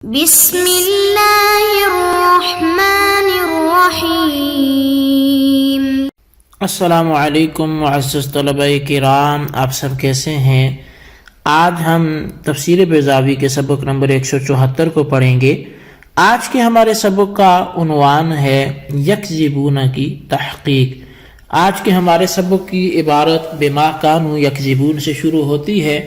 بسم اللہ الرحمن الرحیم۔ السلام علیکم معزز طلبہ کرام، آپ سب کیسے ہیں؟ آج ہم تفسیر بیضاوی کے سبق نمبر 174 کو پڑھیں گے۔ آج کے ہمارے سبق کا عنوان ہے یکذبون کی تحقیق۔ آج کے ہمارے سبق کی عبارت بما کانوا یکذبون سے شروع ہوتی ہے۔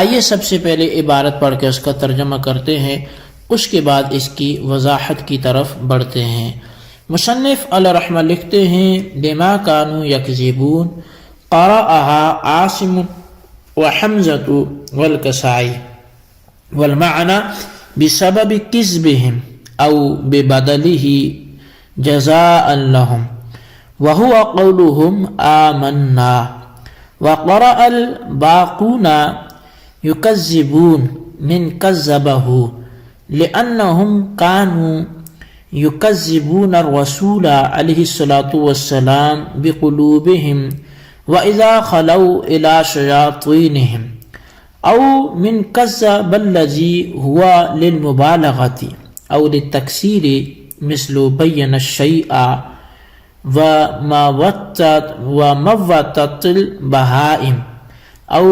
آئیے سب سے پہلے عبارت پڑھ کے اس کا ترجمہ کرتے ہیں، اس کے بعد اس کی وضاحت کی طرف بڑھتے ہیں۔ مصنف علیہ رحمہ لکھتے ہیں بما کانوا یکذبون قرأها عاصم وحمزة والکسائی والمعنى بسبب كذبهم او ببدله جزاء لهم وهو قولهم آمنا، وقرأ الباقون يكذبون من كذبه لأنهم كانوا يكذبون الرسول عليه الصلاة والسلام بقلوبهم وإذا خلوا إلى شياطينهم، أو من كذب الذي هو للمبالغة أو للتكسير مثل بين الشيء وموتت البهائم، أو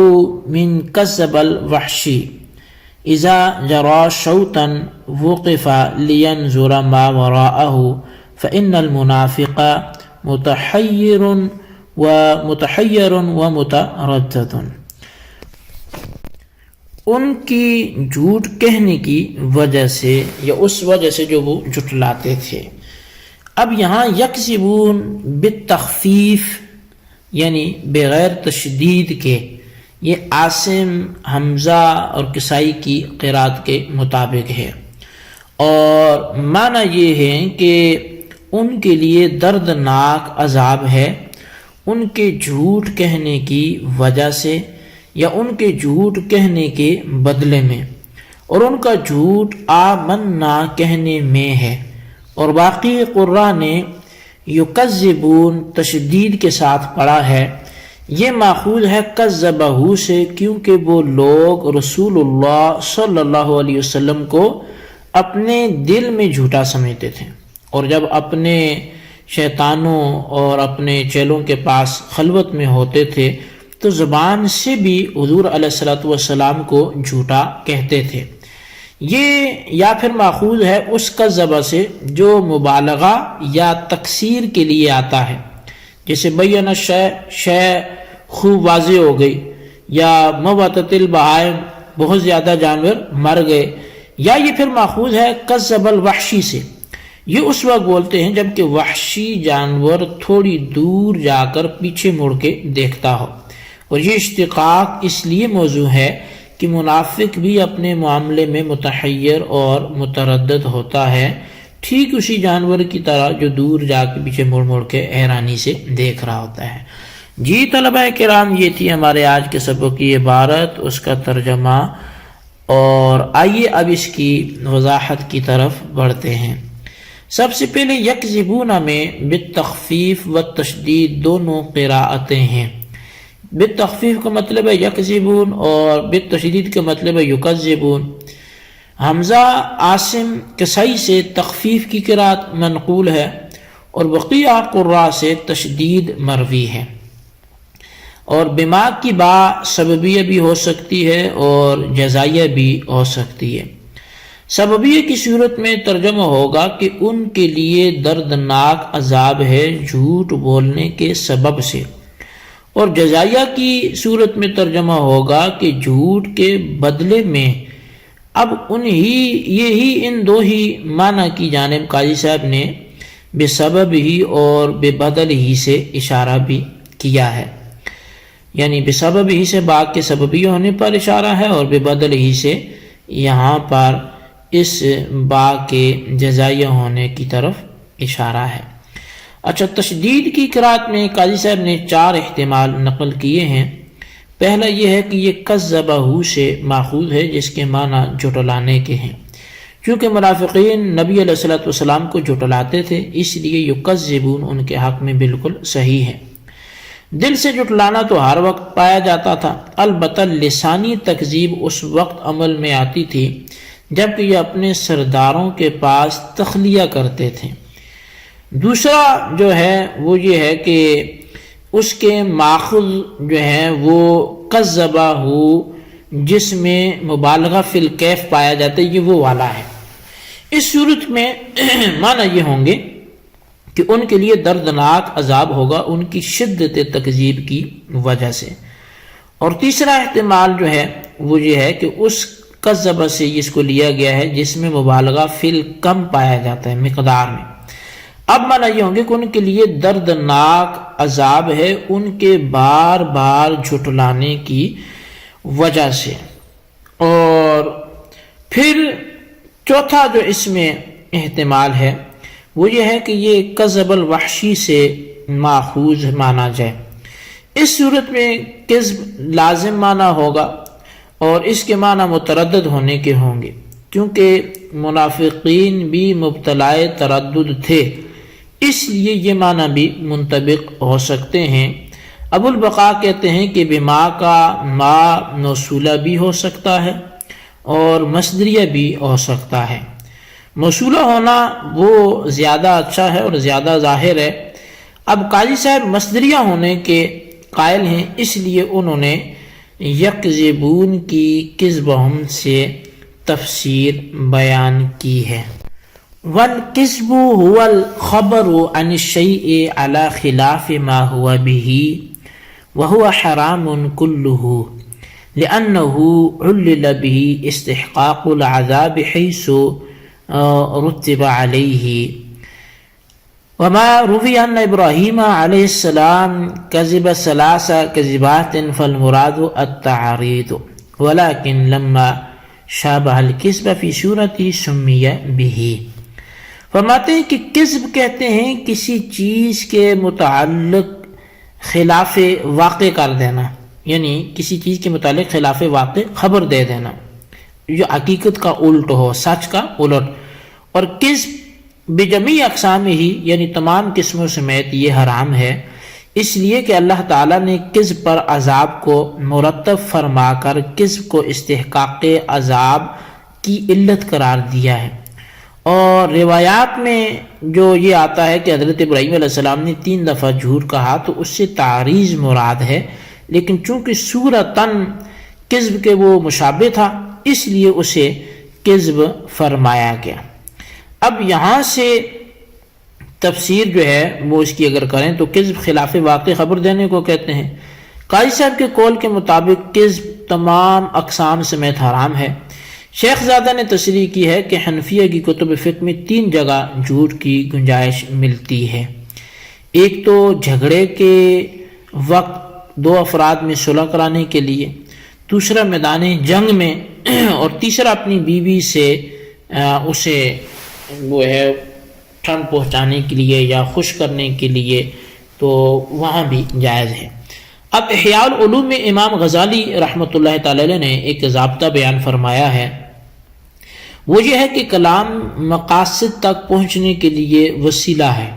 من كذب الوحشي اذا جرى شوطا وقف لينظر ما وراءه فإن المنافق متحير ومتردد۔ ان کی جھوٹ کہنے کی وجہ سے یا اس وجہ سے جو وہ جھٹلاتے تھے۔ اب یہاں یکذبون بالتخفیف یعنی بغیر تشدید کے، یہ عاصم، حمزہ اور کسائی کی قرات کے مطابق ہے، اور معنی یہ ہے کہ ان کے لیے دردناک عذاب ہے ان کے جھوٹ کہنے کی وجہ سے یا ان کے جھوٹ کہنے کے بدلے میں، اور ان کا جھوٹ آمنا کہنے میں ہے۔ اور باقی قراء نے یکذبون تشدید کے ساتھ پڑھا ہے۔ یہ ماخوذ ہے کذبہ سے، کیونکہ وہ لوگ رسول اللہ صلی اللہ علیہ وسلم کو اپنے دل میں جھوٹا سمجھتے تھے، اور جب اپنے شیطانوں اور اپنے چیلوں کے پاس خلوت میں ہوتے تھے تو زبان سے بھی حضور علیہ الصلوۃ والسلام کو جھوٹا کہتے تھے۔ یہ یا پھر ماخوذ ہے اس کذبہ سے جو مبالغہ یا تکسیر کے لیے آتا ہے، جیسے بیان شے خوب واضح ہو گئی، یا موتت البہائم بہت زیادہ جانور مر گئے، یا یہ پھر ماخوذ ہے کذب الوحشی سے۔ یہ اس وقت بولتے ہیں جب کہ وحشی جانور تھوڑی دور جا کر پیچھے مڑ کے دیکھتا ہو، اور یہ اشتقاق اس لیے موضوع ہے کہ منافق بھی اپنے معاملے میں متحیر اور متردد ہوتا ہے، ٹھیک اسی جانور کی طرح جو دور جا کے پیچھے مڑ مڑ کے حیرانی سے دیکھ رہا ہوتا ہے۔ جی طلبہ کرام، یہ تھی ہمارے آج کے سبق کی عبارت، اس کا ترجمہ، اور آئیے اب اس کی وضاحت کی طرف بڑھتے ہیں۔ سب سے پہلے یکذبون میں بالتخفیف و تشدید دونوں قراءتیں ہیں۔ بالتخفیف کا مطلب ہے یکذبون، اور بالتشدید کا مطلب ہے یکذبون۔ حمزہ، عاصم، کسائی سے تخفیف کی قرات منقول ہے، اور بقیہ قراء سے تشدید مروی ہے۔ اور بما کی با سببیہ بھی ہو سکتی ہے اور جزائیہ بھی ہو سکتی ہے۔ سببیہ کی صورت میں ترجمہ ہوگا کہ ان کے لیے دردناک عذاب ہے جھوٹ بولنے کے سبب سے، اور جزائیہ کی صورت میں ترجمہ ہوگا کہ جھوٹ کے بدلے میں۔ اب یہی ان دو ہی معنی کی جانب قاضی صاحب نے بے سبب ہی اور بے بدل ہی سے اشارہ بھی کیا ہے، یعنی بے سبب ہی سے با کے سببی ہونے پر اشارہ ہے، اور بے بدل ہی سے یہاں پر اس با کے جزائیہ ہونے کی طرف اشارہ ہے۔ اچھا، تشدید کی قرات میں قاضی صاحب نے 4 احتمال نقل کیے ہیں۔ پہلا یہ ہے کہ یہ کذبہ سے ماخوذ ہے، جس کے معنی جھٹلانے کے ہیں، چونکہ منافقین نبی علیہ الصلوۃ والسلام کو جھٹلاتے تھے، اس لیے یکذبون ان کے حق میں بالکل صحیح ہے۔ دل سے جھٹلانا تو ہر وقت پایا جاتا تھا، البتہ لسانی تکذیب اس وقت عمل میں آتی تھی جبکہ یہ اپنے سرداروں کے پاس تخلیہ کرتے تھے۔ دوسرا جو ہے وہ یہ ہے کہ اس کے ماخذ جو ہے وہ کذبہ ہو، جس میں مبالغہ فی الکیف پایا جاتا ہے، یہ وہ والا ہے۔ اس صورت میں معنی یہ ہوں گے کہ ان کے لیے دردناک عذاب ہوگا ان کی شدت تکذیب کی وجہ سے۔ اور تیسرا احتمال جو ہے وہ یہ ہے کہ اس کذبہ سے اس کو لیا گیا ہے جس میں مبالغہ فی الکم پایا جاتا ہے، مقدار میں۔ اب معنی یہ ہوں گے کہ ان کے لیے دردناک عذاب ہے ان کے بار بار جھٹلانے کی وجہ سے۔ اور پھر چوتھا جو اس میں احتمال ہے وہ یہ ہے کہ یہ کذب الوحشی سے ماخوذ مانا جائے۔ اس صورت میں کذب لازم معنی ہوگا اور اس کے معنی متردد ہونے کے ہوں گے، کیونکہ منافقین بھی مبتلا تردد تھے، اس لیے یہ معنی بھی منطبق ہو سکتے ہیں۔ ابو البقاء کہتے ہیں کہ بما کا ما موصولہ بھی ہو سکتا ہے اور مصدریہ بھی ہو سکتا ہے۔ موصولہ ہونا وہ زیادہ اچھا ہے اور زیادہ ظاہر ہے۔ اب قاضی صاحب مصدریہ ہونے کے قائل ہیں، اس لیے انہوں نے یکذبون کی کذبہم سے تفسیر بیان کی ہے۔ والکذب هو الخبر عن الشیء على خلاف ما هو به وهو حرام كله لأنه علل به استحقاق العذاب حيث رتب عليه وما روي أن إبراهيم عليه السلام كذب 3 كذبات فالمراد التعريض ولكن لما شابه الكذب في صورته سمي به۔ فرماتے ہیں کہ کذب کہتے ہیں کسی چیز کے متعلق خلاف واقع کر دینا، یعنی کسی چیز کے متعلق خلاف واقع خبر دے دینا جو حقیقت کا الٹ ہو، سچ کا الٹ۔ اور کذب بجمیع اقسام ہی، یعنی تمام قسموں سمیت یہ حرام ہے، اس لیے کہ اللہ تعالیٰ نے کذب پر عذاب کو مرتب فرما کر کذب کو استحقاق عذاب کی علت قرار دیا ہے۔ اور روایات میں جو یہ آتا ہے کہ حضرت ابراہیم علیہ السلام نے 3 دفعہ جھوٹ کہا تو اس سے تعریض مراد ہے، لیکن چونکہ صورتاً کذب کے وہ مشابہ تھا اس لیے اسے کذب فرمایا گیا۔ اب یہاں سے تفسیر جو ہے وہ اس کی اگر کریں تو کذب خلاف واقع خبر دینے کو کہتے ہیں۔ قاضی صاحب کے قول کے مطابق کذب تمام اقسام سمیت حرام ہے۔ شیخ زادہ نے تصریح کی ہے کہ حنفیہ کی کتب فقہ میں 3 جگہ جھوٹ کی گنجائش ملتی ہے۔ ایک تو جھگڑے کے وقت 2 افراد میں صلح کرانے کے لیے، دوسرا میدان جنگ میں، اور تیسرا اپنی بیوی سے اسے وہ ہے ٹھنڈ پہنچانے کے لیے یا خوش کرنے کے لیے، تو وہاں بھی جائز ہے۔ اب احیاء العلوم میں امام غزالی رحمۃ اللہ تعالی علیہ نے ایک ضابطہ بیان فرمایا ہے، وہ یہ ہے کہ کلام مقاصد تک پہنچنے کے لیے وسیلہ ہے،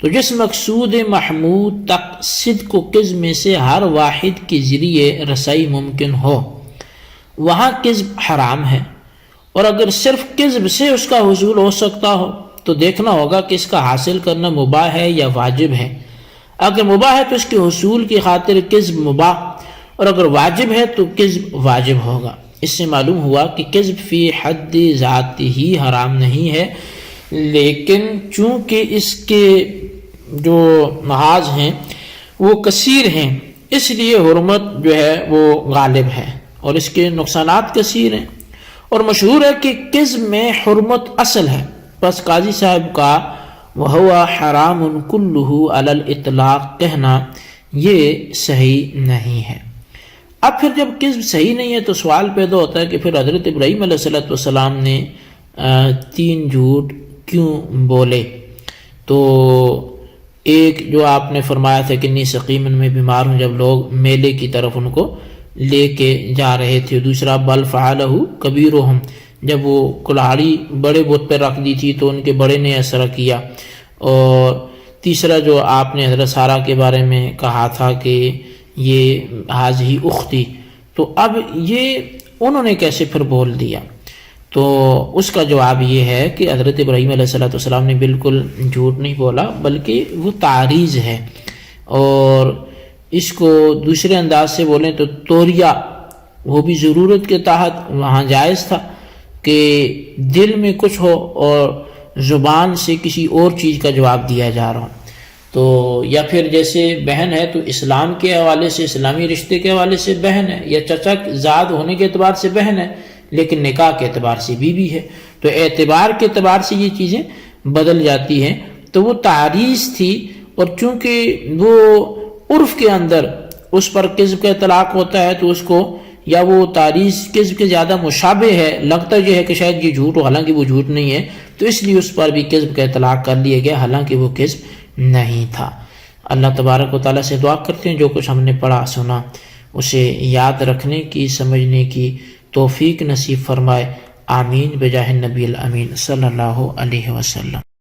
تو جس مقصود محمود تک صدق و کذب میں سے ہر واحد کے ذریعے رسائی ممکن ہو وہاں کذب حرام ہے، اور اگر صرف کذب سے اس کا حصول ہو سکتا ہو تو دیکھنا ہوگا کہ اس کا حاصل کرنا مباح ہے یا واجب ہے۔ اگر مباح ہے تو اس کے حصول کی خاطر کذب مباح، اور اگر واجب ہے تو کذب واجب ہوگا۔ اس سے معلوم ہوا کہ کذب فی حد ذات ہی حرام نہیں ہے، لیکن چونکہ اس کے جو محاذ ہیں وہ کثیر ہیں، اس لیے حرمت جو ہے وہ غالب ہے اور اس کے نقصانات کثیر ہیں، اور مشہور ہے کہ کذب میں حرمت اصل ہے۔ بس قاضی صاحب کا وَهُوَ حَرَامٌ كُلُّهُ عَلَى الْإِطْلَاقِ کہنا یہ صحیح نہیں ہے۔ اب پھر جب کذب صحیح نہیں ہے تو سوال پیدا ہوتا ہے کہ پھر حضرت ابراہیم علیہ السلام نے 3 جھوٹ کیوں بولے؟ تو ایک جو آپ نے فرمایا تھا کہ انی سقیم، میں بیمار ہوں، جب لوگ میلے کی طرف ان کو لے کے جا رہے تھے۔ دوسرا بل فعلہ کبیرہم، جب وہ کلاڑی بڑے بت پہ رکھ دی تھی تو ان کے بڑے نے ایسا کیا۔ اور تیسرا جو آپ نے حضرت سارہ کے بارے میں کہا تھا کہ یہ حاضی اختی، تو اب یہ انہوں نے کیسے پھر بول دیا؟ تو اس کا جواب یہ ہے کہ حضرت ابراہیم علیہ السلام نے بالکل جھوٹ نہیں بولا، بلکہ وہ تعریض ہے، اور اس کو دوسرے انداز سے بولیں تو توریہ، وہ بھی ضرورت کے تحت وہاں جائز تھا کہ دل میں کچھ ہو اور زبان سے کسی اور چیز کا جواب دیا جا رہا ہو. تو یا پھر جیسے بہن ہے تو اسلام کے حوالے سے، اسلامی رشتے کے حوالے سے بہن ہے، یا چچا زاد ہونے کے اعتبار سے بہن ہے لیکن نکاح کے اعتبار سے بیوی ہے، تو اعتبار کے اعتبار سے یہ چیزیں بدل جاتی ہیں. تو وہ تعریض تھی، اور چونکہ وہ عرف کے اندر اس پر کذب کا اطلاق ہوتا ہے تو اس کو، یا وہ تعریض کذب کے زیادہ مشابہ ہے، لگتا یہ ہے کہ شاید یہ جھوٹ ہو حالانکہ وہ جھوٹ نہیں ہے، تو اس لیے اس پر بھی کذب کا اطلاق کر لیا گیا حالانکہ وہ کذب نہیں تھا. اللہ تبارک و تعالیٰ سے دعا کرتے ہیں جو کچھ ہم نے پڑھا سنا اسے یاد رکھنے کی، سمجھنے کی توفیق نصیب فرمائے. آمین بجاہ النبی الامین صلی اللہ علیہ وسلم.